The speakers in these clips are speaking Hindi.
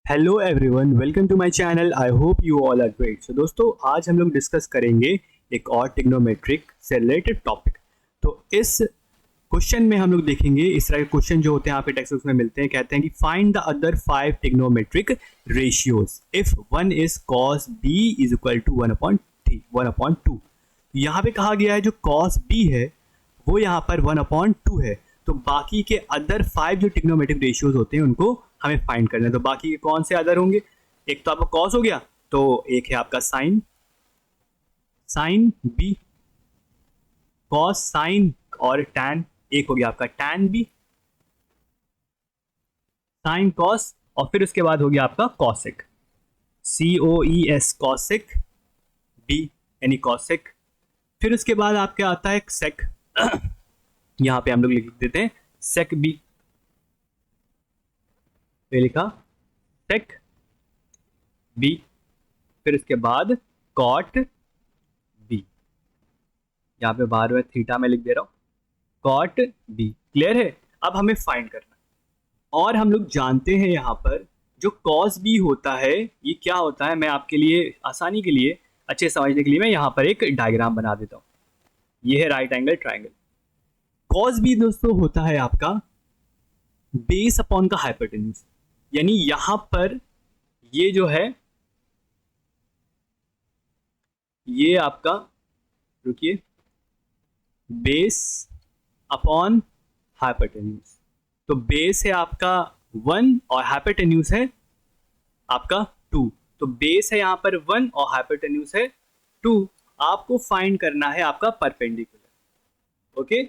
Hello everyone, welcome to my channel. I hope you all are great. So दोस्तों, आज हम लोग डिस्कस करेंगे एक और ट्रिग्नोमेट्रिक से रिलेटेड टॉपिक। तो इस क्वेश्चन में हम लोग देखेंगे, इस तरह के क्वेश्चन जो होते हैं यहाँ पे टेक्स्ट बुक्स में मिलते हैं, कहते हैं कि find the other 5 trigonometric ratios if one is cos b is equal to 1/2। यहाँ पे कहा गया है जो cos b है वो यहाँ पर 1/2 है। तो बाकी के अदर 5 जो ट्रिग्नोमेट्रिक रेशियोज होते हैं उनको हमें फाइंड करना है। तो बाकी के कौन से अदर होंगे? एक तो आपका cos हो गया, तो एक है आपका साइन b, cos साइन और tan। एक हो गया आपका tan b, साइन cos, और फिर उसके बाद हो गया आपका cosec, COES cosec b यानी cosec। फिर उसके बाद आपके आता है sec, यहां पे हम लोग लिख देते हैं sec b, ये लिखा sec b। फिर उसके बाद cot b, यहां पे बाहर में थीटा में लिख दे रहा हूं cot b। क्लियर है? अब हमें फाइंड करना है और हम लोग जानते हैं यहाँ पर जो cos b होता है ये क्या होता है। मैं आपके लिए आसानी के लिए अच्छे समझने के लिए मैं यहाँ पर एक डायग्राम बना देता हूँ। ये है right angle triangle. cos b दोस्तों होता है आपका बेस अपॉन का हाइपोटेन्यूज, यानी यहां पर ये जो है ये आपका, रुकिए, बेस अपॉन हाइपोटेन्यूज। तो बेस है आपका 1 और हाइपोटेन्यूज है आपका 2। तो बेस है यहां पर 1 और हाइपोटेन्यूज है 2। आपको फाइंड करना है आपका परपेंडिकुलर। ओके,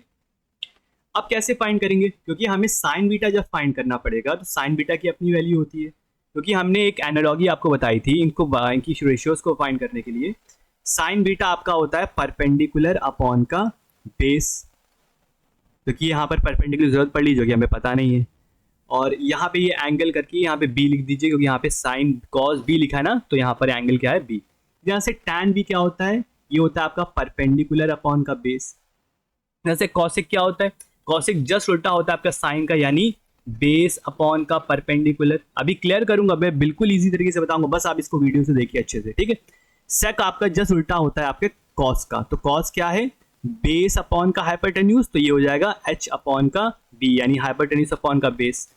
अब कैसे फाइंड करेंगे? क्योंकि हमें साइन बीटा जब फाइंड करना पड़ेगा तो साइन बीटा की अपनी वैल्यू होती है। क्योंकि हमने एक एनालॉजी आपको बताई थी इनकी रेशियोज को फाइंड करने के लिए। साइन बीटा आपका होता है परपेंडिकुलर अपॉन का बेस। क्योंकि यहाँ पर परपेंडिकुलर जरूरत पड़ ली जो कि हमें पता नहीं है, और यहाँ पे ये एंगल करके यहाँ पे बी लिख दीजिए, क्योंकि यहाँ पे साइन कॉस बी लिखा है ना, तो यहाँ पर एंगल क्या है? बी। यहाँ से टैन बी क्या होता है? ये होता है आपका परपेंडिकुलर अपॉन का बेस। जैसे कॉसिक क्या होता है? कॉसिक जस्ट उल्टा होता है आपका साइन का, यानी बेस अपॉन का परपेंडिकुलर। अभी क्लियर करूंगा मैं, बिल्कुल इजी तरीके से बताऊंगा, बस आप इसको वीडियो से देखिए अच्छे से, ठीक है। सेक आपका जस्ट उल्टा होता है आपके कॉस का। तो कॉस क्या है? बेस अपॉन का हाइपोटेन्यूज, तो ये हो जाएगा h अपॉन का b, यानी हाइपोटेन्यूज अपॉन का बेस।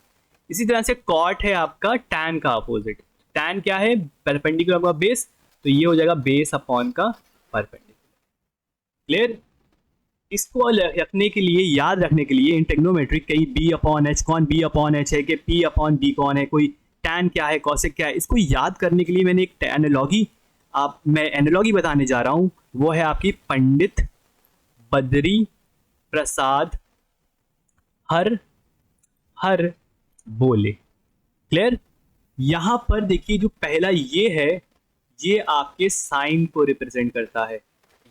इसी तरह से कॉट है आपका टैन का अपोजिट। टैन क्या है? परपेंडिकुलर का बेस, तो ये हो जाएगा बेस अपॉन का परपेंडिकुलर। क्लियर? इसको रखने के लिए, याद रखने के लिए इन ट्रिग्नोमेट्रिक कई b अपॉन h कौन b अपॉन h है कि p अपॉन b कौन है, कोई टैन क्या है, कॉसेक क्या है, इसको याद करने के लिए मैंने एक एनालॉगी बताने जा रहा हूं। वो है आपकी पंडित बद्री प्रसाद हर बोले। क्लियर? यहां पर देखिए जो पहला ये है, ये आपके साइन को रिप्रेजेंट करता है,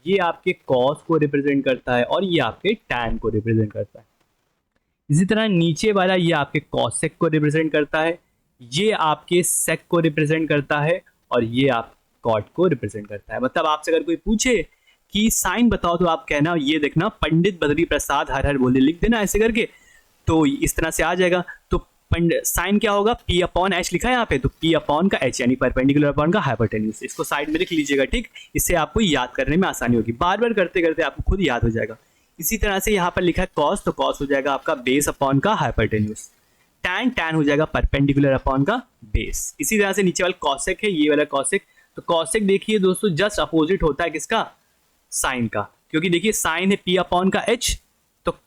ये आपके कॉस को रिप्रेजेंट करता है, और ये आपके टैन को रिप्रेजेंट करता है। इसी तरह नीचे वाला ये आपके कॉसेक को रिप्रेजेंट करता है, ये आपके सेक को रिप्रेजेंट करता है, और ये आप कॉट को रिप्रेजेंट करता है। मतलब आपसे अगर कोई पूछे कि साइन बताओ, तो आप कहना, ये देखना पंडित बद्री प्रसाद हर बोले, लिख देना ऐसे करके, तो इस तरह से आ जाएगा। तो साइन क्या होगा? P अपॉन एच लिखा है यहाँ पे, तो P अपॉन का H यानी परपेंडिकुलर अपॉन का हाइपोटेन्यूज। इसको साइड में लिख लीजिएगा, ठीक। इससे आपको याद करने में आसानी होगी, बार बार करते करते आपको खुद याद हो जाएगा। इसी तरह से यहाँ पर लिखा है कॉस, तो कॉस हो जाएगा आपका बेस अपॉन का हाइपोटेन्यूज। टैन हो जाएगा परपेंडिकुलर अपॉन का बेस। इसी तरह से नीचे वाला कॉसेक है, ये वाला कॉसेक। तो कॉसेक देखिए दोस्तों जस्ट अपोजिट होता है किसका? साइन का। क्योंकि देखिए साइन है P अपॉन का H, तो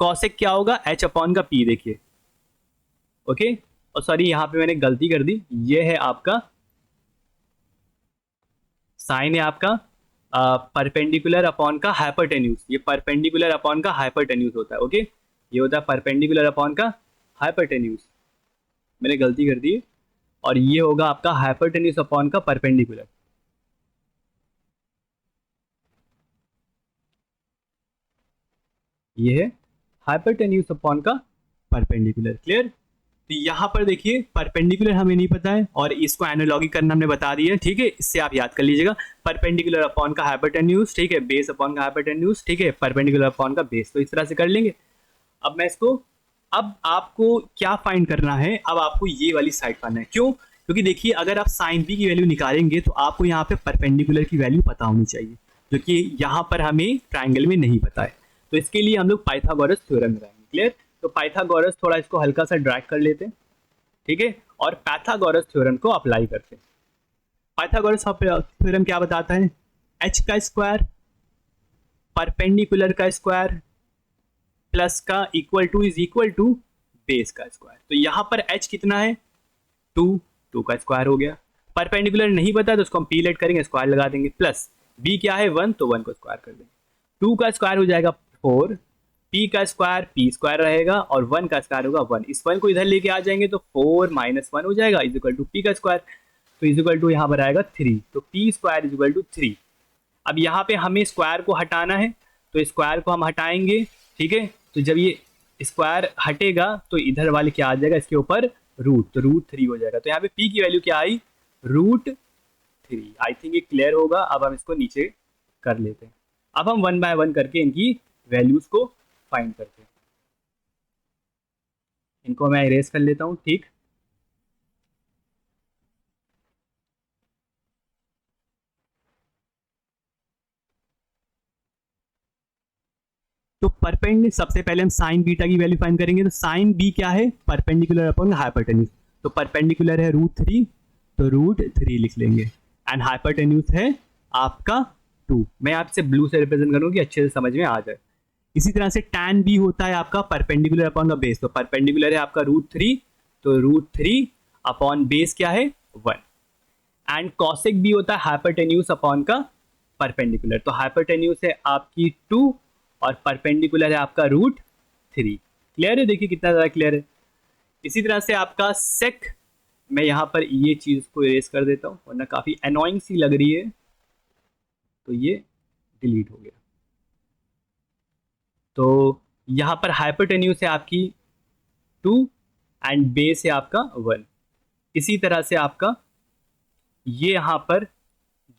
कॉसेक क्या होगा? H अपॉन का P। देखिए, ओके, और सॉरी यहाँ पे मैंने गलती कर दी, ये है आपका साइन है आपका परपेंडिकुलर अपॉन का हाइपोटेन्यूज। ये परपेंडिकुलर अपॉन का हाइपोटेन्यूज होता है। ओके, ये होता है परपेंडिकुलर अपॉन का हाइपोटेन्यूज, मैंने गलती कर दी, और ये होगा आपका हाइपोटेन्यूज अपॉन का परपेंडिकुलर। ये है हाइपोटेन्यूज अपॉन का परपेंडिकुलर। क्लियर? तो यहाँ पर देखिए परपेंडिकुलर हमें नहीं पता है, और इसको एनालॉगी करना हमने बता दिया है, ठीक है। इससे आप याद कर लीजिएगा, परपेंडिकुलर अपॉन का हाइपोटेन्यूज, ठीक है, बेस अपॉन का हाइपोटेन्यूज, ठीक है, परपेंडिकुलर अपॉन का बेस। तो इस तरह से कर लेंगे। अब मैं इसको अब आपको क्या फाइंड करना है, अब आपको ये वाली साइड पाना है। क्यों? क्योंकि देखिए अगर आप साइन बी की वैल्यू निकालेंगे तो आपको यहाँ पे परपेंडिकुलर की वैल्यू पता होनी चाहिए, जो कि यहाँ पर हमें ट्राइंगल में नहीं पता है। तो इसके लिए हम लोग पाइथागोरस थ्योरम लगाएंगे। क्लियर? तो पाइथागोरस, थोड़ा इसको हल्का सा ड्रैग कर लेते हैं, ठीक है, और पाइथागोरस थ्योरम को अप्लाई करते हैं। पाइथागोरस थ्योरम क्या बताता है? एच का स्क्वायर परपेंडिकुलर का स्क्वायर प्लस का equal to is equal to base का स्क्वायर। तो यहाँ पर h कितना है? 2 का स्क्वायर हो गया। परपेंडिकुलर नहीं पता तो उसको हम पी लेट करेंगे, स्क्वायर लगा देंगे, प्लस b क्या है 1, तो 1 को स्क्वायर कर देंगे। 2 का स्क्वायर हो जाएगा 4, p का स्क्वायर p स्क्वायर रहेगा और 1 का स्क्वायर होगा 1। इस 1 को इधर लेके आ जाएंगे तो 4 - 1 हो जाएगा इज इक्वल टू p का स्क्वायर, तो इज इक्वल टू यहाँ पर आएगा 3, तो p square is equal to 3। अब यहाँ पे हमें स्क्वायर को हटाना है तो स्क्वायर को हम हटाएंगे, ठीक है। तो जब ये स्क्वायर हटेगा तो इधर वाले क्या आ जाएगा, इसके ऊपर रूट, तो √3 हो जाएगा। तो यहाँ पे p की वैल्यू क्या आई? √3। आई थिंक ये क्लियर होगा। अब हम इसको नीचे कर लेते हैं। अब हम 1 बाय 1 करके इनकी वैल्यूज को फाइंड करते हैं। इनको मैं इरेज कर लेता हूँ, ठीक। तो परपेंडिकुलर, सबसे पहले हम साइन बीटा की वैल्यू फाइंड करेंगे। तो साइन बी क्या है? Perpendicular upon hypotenuse. तो परपेंडिकुलर है √3, तो √3 लिख लेंगे, एंड हाइपोटेन्यूज है आपका 2। मैं आपसे ब्लू से रिप्रेजेंट करूँ कि अच्छे से समझ में आ जाए। इसी तरह से tan बी होता है आपका परपेंडिकुलर अपॉन द बेस। तो परपेंडिकुलर है आपका √3, तो √3 अपॉन बेस क्या है 1। एंड कॉसेक बी होता है हाइपोटेन्यूज अपॉन का परपेंडिकुलर। तो हाइपोटेन्यूज है आपकी 2 और परपेंडिकुलर है आपका √3। क्लियर है? देखिए कितना ज़्यादा क्लियर है। इसी तरह से आपका सेक, मैं यहाँ पर ये चीज़ को इरेज कर देता हूँ वरना काफ़ी अनोइंग सी लग रही है, तो ये डिलीट हो गया। तो यहाँ पर हाइपोटेन्यूज है आपकी 2 एंड बेस है आपका 1। इसी तरह से आपका ये यहाँ पर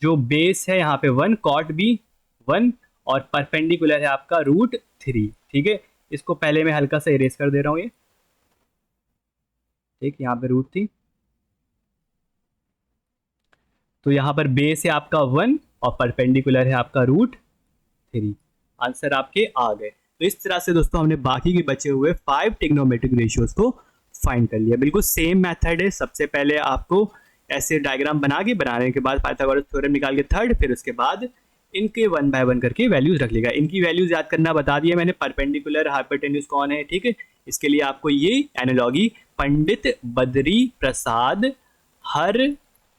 जो बेस है यहाँ पे 1, कॉट बी 1 और परपेंडिकुलर है आपका √3, ठीक है। इसको पहले मैं हल्का सा इरेज कर दे रहा हूँ ये, ठीक, यहाँ पे √3। तो यहाँ पर बेस है आपका 1 और परपेंडिकुलर है आपका √3। आंसर आपके आ गए। तो इस तरह से दोस्तों हमने बाकी के बचे हुए 5 ट्रिग्नोमेट्रिक रेशियोज को फाइंड कर लिया। बिल्कुल सेम मेथड है। सबसे पहले आपको ऐसे डायग्राम बनाने के बाद पाइथागोरस थ्योरम निकाल के थर्ड, फिर उसके बाद इनके 1 बाय 1 करके वैल्यूज रख लेगा। इनकी वैल्यूज याद करना बता दिया मैंने, परपेंडिकुलर हाइपोटेन्यूज कौन है, ठीक है। इसके लिए आपको ये एनालॉजी पंडित बद्री प्रसाद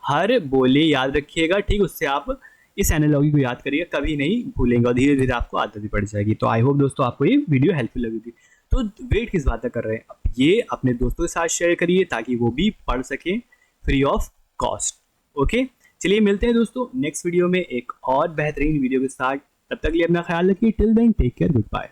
हर बोले याद रखिएगा, ठीक। उससे आप इस एनालॉजी को याद करिएगा, कभी नहीं भूलेंगे और धीरे धीरे आपको आदत भी पड़ जाएगी। तो आई होप दोस्तों आपको ये वीडियो हेल्पफुल लगी थी। तो वेट किस बात कर रहे हैं, अब ये अपने दोस्तों के साथ शेयर करिए ताकि वो भी पढ़ सकें फ्री ऑफ कॉस्ट। ओके, चलिए मिलते हैं दोस्तों नेक्स्ट वीडियो में एक और बेहतरीन वीडियो के साथ। तब तक लिए अपना ख्याल रखिए। Till then take care, good bye.